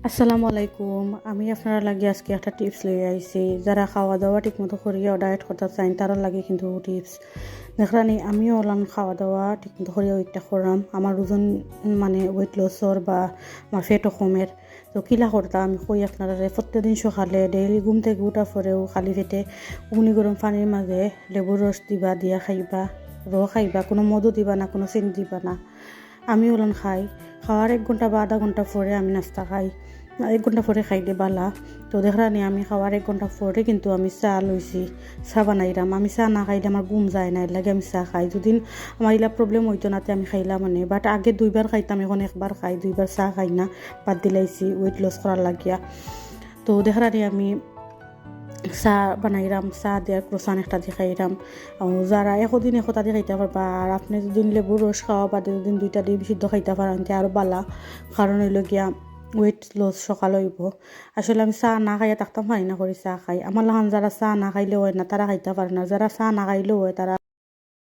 আসসালামু আলাইকুম। আমি আপনারা লাগি আজকে একটা টিপস লই আইছি। যারা খাওয়া দাওয়া ঠিকমতো করিয়া ডায়েট করতে চান তারা লাগে কিন্তু টিপস দেখরানি আমিও ওলান খাওয়া দাওয়া ঠিকমতো করিয়া ওইটা করাম আমার ওজন মানে ওয়েট লসর বা আমার ফেটও কমের। তো কিলা করতা আমি কই আপনারা প্রত্যেকদিন সকালে ডেইলি ঘুম থেকে উঠা পরেও খালি পেটে উনি গরম পানির মাঝে লেবুর রস দিবা দিয়া খাইবা, খাইবা, কোনো মধু দিবা না, কোনো চিনি দিবা না। আমি ওলান খাই, খাওয়ার 1 ঘন্টা বা আধা ঘন্টা পরে আমি নাস্তা খাই, 1 ঘন্টা পরে খাইলে বালা। তো দেখরানি আমি খাওয়ার 1 ঘন্টা পরে কিন্তু আমি চা লইছি, চা বানাইলাম। আমি চা না খাইলে আমার ঘুম যায় না, এর লাগে আমি চা খাই। যদি আমার ইলা প্রবলেম হইতো না আমি খাইলাম মানে, বাট আগে 2বার খাইতাম, এখন 1বার খাই, 2বার চা খাই না, বাদ দিলাইছি ওয়েট লস করার লাগিয়া। তো দেখরানি আমি চা বানাইলাম, চা দিয়ে ক্রোসান একটা দিয়ে খাইলাম। যারা একদিন একটা দিয়ে খাইতে পারবা, আর আপনি যদি লেবুর রস খাওয়া বাদে যদি 2টা ডিম সিদ্ধ খাইতে পারেন তে আরও বালা, কারণ হইল গিয়া ওয়েট লস সকাল হইব। আসলে আমি চা না খাইয়া থাকতাম পারি না, করে চা খাই। আমার লাহান যারা চা না খাইলেও হয় না তারা খাইতে পারে না, যারা চা না খাইলেও হয় তারা